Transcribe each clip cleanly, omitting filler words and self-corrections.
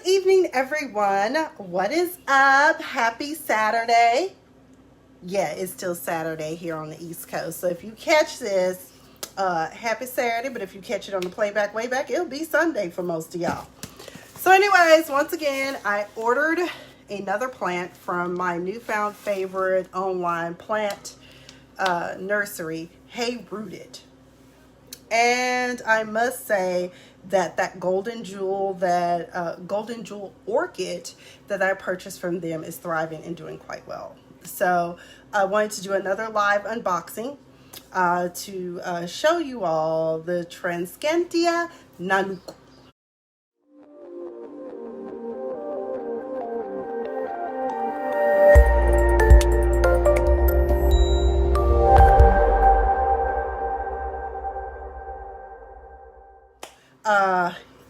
evening, everyone. What is up? Happy Saturday. Yeah, it's still Saturday here on the East Coast. So if you catch this, happy Saturday. But if you catch it on the playback way back, it'll be Sunday for most of y'all. So anyways, once again, I ordered another plant from my newfound favorite online plant nursery, Hey Rooted. And I must say that golden jewel orchid that I purchased from them is thriving and doing quite well. So I wanted to do another live unboxing to show you all the Tradescantia Nanouk.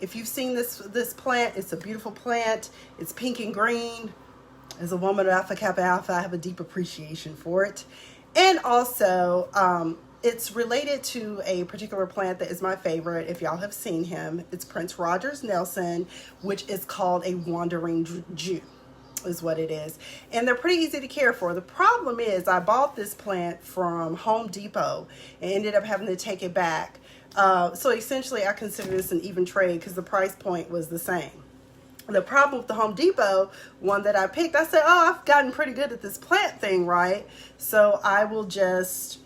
If you've seen this plant, it's a beautiful plant. It's pink and green. As a woman of Alpha Kappa Alpha, I have a deep appreciation for it. And also, it's related to a particular plant that is my favorite. If y'all have seen him, it's Prince Rogers Nelson, which is called a wandering Jew, is what it is. And they're pretty easy to care for. The problem is I bought this plant from Home Depot and ended up having to take it back. So essentially I consider this an even trade because the price point was the same. The problem with the Home Depot one that I picked, I said, oh, I've gotten pretty good at this plant thing, right? So I will just,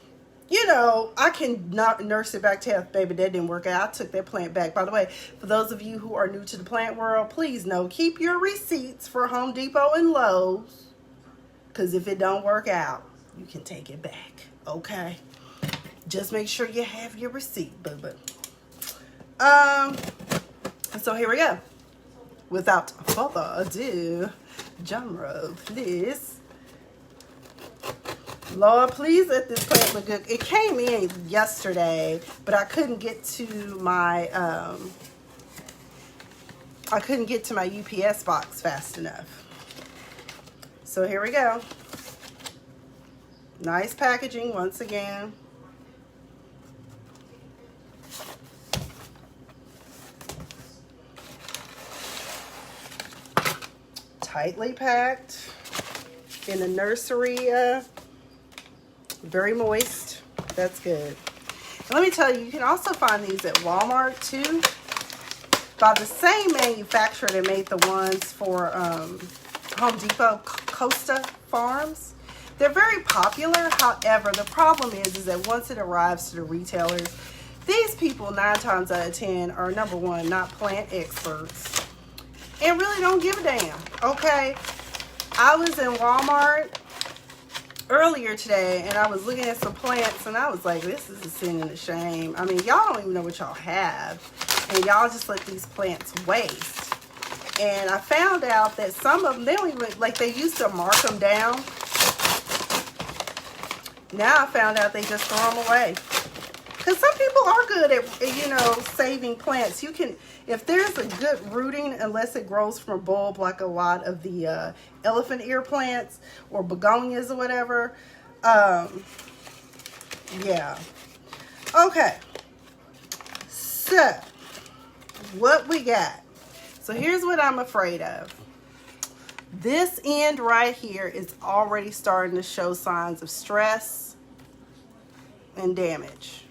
I can nurse it back to health. Baby, that didn't work out. I took that plant back. By the way, for those of you who are new to the plant world, please know, keep your receipts for Home Depot and Lowe's. Because if it don't work out, you can take it back, okay? Just make sure you have your receipt, boo-boo. So here we go. Without further ado, drum roll, please. Lord, please let this plant look good. It came in yesterday, but I couldn't get to my UPS box fast enough. So here we go. Nice packaging once again. Tightly packed in a nursery, very moist. That's good. And let me tell you, you can also find these at Walmart too, by the same manufacturer that made the ones for Home Depot, Costa Farms. They're very popular. However, the problem is that once it arrives to the retailers, these people 9 times out of 10 are, number one, not plant experts and really don't give a damn, okay? I was in Walmart earlier today and I was looking at some plants and I was like, this is a sin and a shame. I mean, y'all don't even know what y'all have and y'all just let these plants waste. And I found out that some of them, they don't even, like they used to mark them down. Now I found out they just throw them away. Because some people are good at, saving plants. You can, if there's a good rooting, unless it grows from a bulb like a lot of the elephant ear plants or begonias or whatever. Yeah. Okay. So, what we got. So, here's what I'm afraid of. This end right here is already starting to show signs of stress and damage.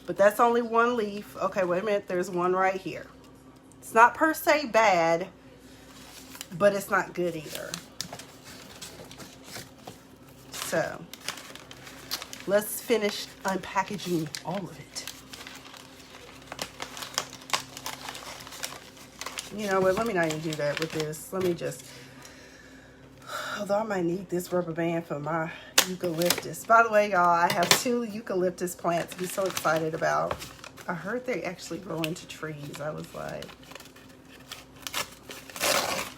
But that's only one leaf. Okay, wait a minute. There's one right here. It's not per se bad, but it's not good either. So, let's finish unpackaging all of it. You know what? Let me not even do that with this. Let me just... Although I might need this rubber band for my eucalyptus. By the way, y'all, I have 2 eucalyptus plants I'm so excited about. I heard they actually grow into trees. I was like,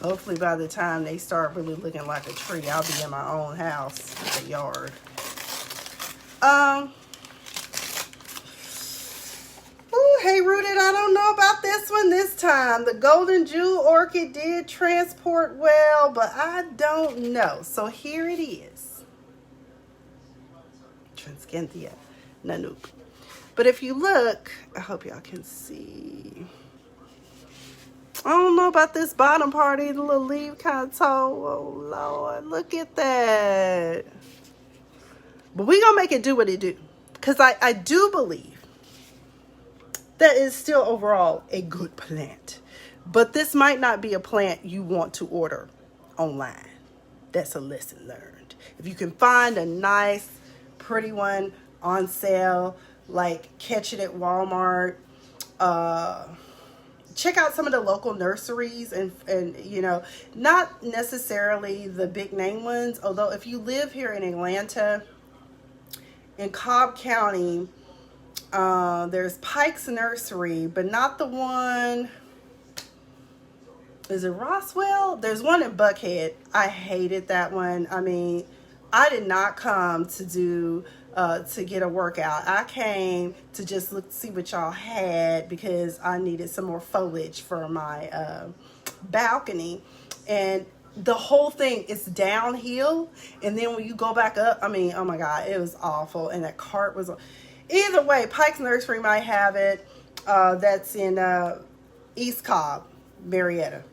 hopefully by the time they start really looking like a tree, I'll be in my own house with a yard. Hey Rooted, I don't know about this one this time. The golden jewel orchid did transport well, but I don't know. So here it is. Tradescantia Nanouk. But if you look, I hope y'all can see. I don't know about this bottom part either. The little leaf kind of tall. Oh, Lord. Look at that. But we're going to make it do what it do. Because I do believe that is still overall a good plant. But this might not be a plant you want to order online. That's a lesson learned. If you can find a nice, pretty one on sale, like catch it at Walmart, check out some of the local nurseries and you know, not necessarily the big name ones, although if you live here in Atlanta, in Cobb County, there's Pike's Nursery, but not the one, is it Roswell? There's one in Buckhead. I hated that one. I mean, I did not come to do to get a workout. I came to just see what y'all had because I needed some more foliage for my balcony. And the whole thing is downhill, and then when you go back up, I mean, oh my God, it was awful. And that cart was, either way, Pike's Nursery might have it. That's in East Cobb, Marietta.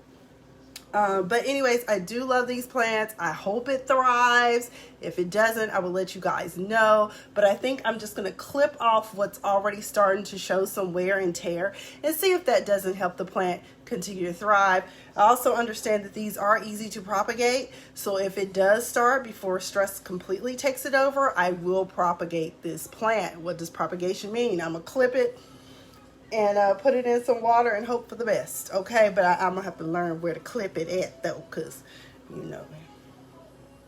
But anyways, I do love these plants. I hope it thrives. If it doesn't, I will let you guys know. But I think I'm just going to clip off what's already starting to show some wear and tear and see if that doesn't help the plant continue to thrive. I also understand that these are easy to propagate. So if it does start before stress completely takes it over, I will propagate this plant. What does propagation mean? I'm going to clip it and put it in some water and hope for the best, okay? But I'm gonna have to learn where to clip it at though, because you know.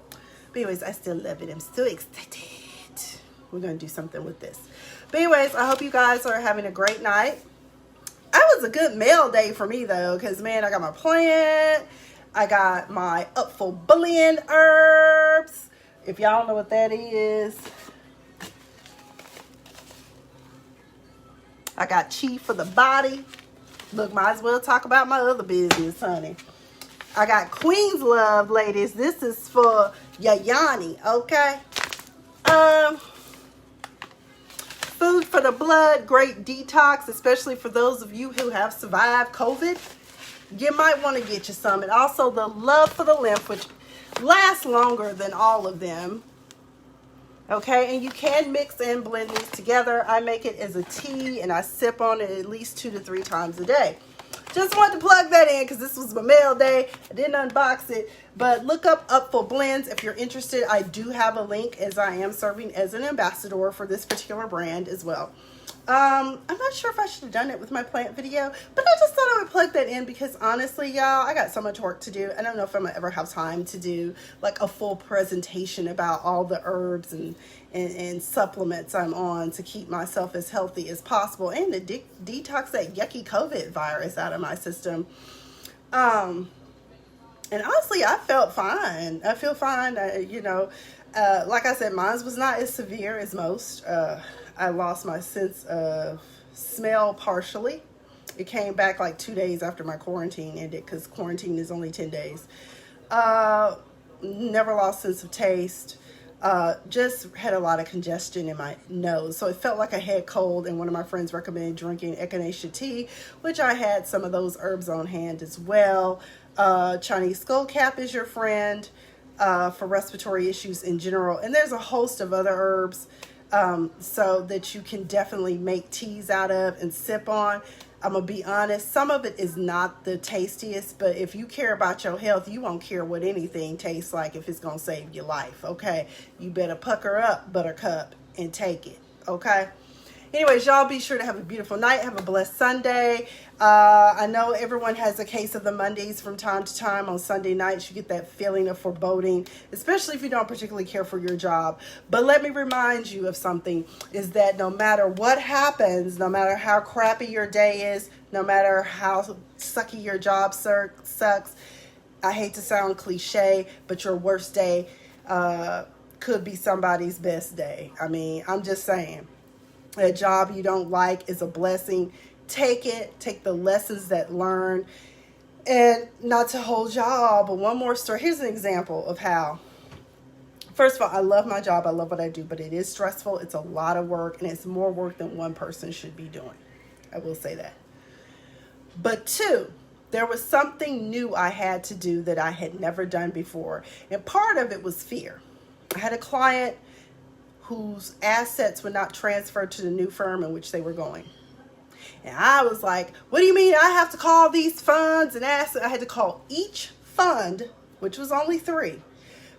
But anyways, I still love it. I'm so excited. We're gonna do something with this. But anyways, I hope you guys are having a great night. That was a good mail day for me though, because man, I got my plant, I got my up for blend herbs. If y'all know what that is, I got chi for the body. Look, might as well talk about my other business, honey. I got Queen's Love, ladies. This is for Yayani, okay? Food for the blood, great detox, especially for those of you who have survived COVID. You might want to get you some. And also the Love for the Lymph, which lasts longer than all of them. Okay, and you can mix and blend these together. I make it as a tea and I sip on it at least 2 to 3 times a day. Just wanted to plug that in because this was my mail day. I didn't unbox it, but look up for Blends if you're interested. I do have a link as I am serving as an ambassador for this particular brand as well. I'm not sure if I should have done it with my plant video, but I just thought I would plug that in because honestly, y'all, I got so much work to do. I don't know if I'm gonna ever have time to do like a full presentation about all the herbs and supplements I'm on to keep myself as healthy as possible and to detox that yucky COVID virus out of my system. And honestly, I felt fine. I feel fine. You know, like I said, mine was not as severe as most. I lost my sense of smell partially. It came back like 2 days after my quarantine ended because quarantine is only 10 days. Never lost sense of taste. Just had a lot of congestion in my nose. So it felt like I had cold, and one of my friends recommended drinking echinacea tea, which I had some of those herbs on hand as well. Chinese skullcap is your friend for respiratory issues in general. And there's a host of other herbs so that you can definitely make teas out of and sip on. I'm gonna be honest, some of it is not the tastiest, but if you care about your health, you won't care what anything tastes like if it's gonna save your life, okay? You better pucker up, buttercup, and take it, okay? Anyways, y'all be sure to have a beautiful night. Have a blessed Sunday. I know everyone has a case of the Mondays from time to time. On Sunday nights, you get that feeling of foreboding, especially if you don't particularly care for your job. But let me remind you of something, is that no matter what happens, no matter how crappy your day is, no matter how sucky your job sucks, I hate to sound cliche, but your worst day could be somebody's best day. I mean, I'm just saying. A job you don't like is a blessing. Take it. Take the lessons that learn. And not to hold y'all, but one more story. Here's an example of how. First of all, I love my job. I love what I do, but it is stressful. It's a lot of work, and it's more work than one person should be doing. I will say that. But 2, There was something new I had to do that I had never done before. And part of it was fear. I had a client whose assets would not transfer to the new firm in which they were going. And I was like, what do you mean I have to call these funds and assets? I had to call each fund, which was only 3.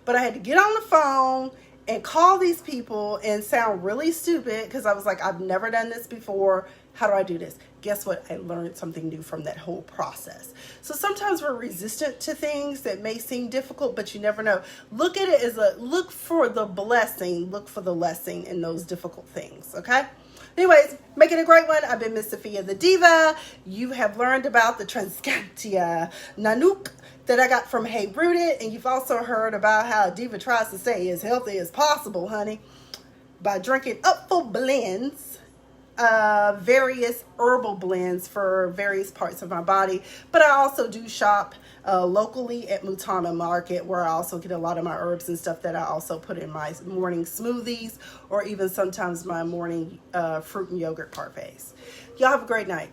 But I had to get on the phone and call these people and sound really stupid because I was like, I've never done this before. How do I do this? Guess what? I learned something new from that whole process. So sometimes we're resistant to things that may seem difficult, but you never know. Look at it as look for the blessing, look for the lesson in those difficult things, okay? Anyways, make it a great one. I've been Miss Sophia the Diva. You have learned about the Tradescantia Nanouk that I got from Hey Rooted, and you've also heard about how a diva tries to stay as healthy as possible, honey, by drinking upful blends, various herbal blends for various parts of my body. But I also do shop locally at Mutana Market, where I also get a lot of my herbs and stuff that I also put in my morning smoothies, or even sometimes my morning fruit and yogurt parfaits. Y'all have a great night.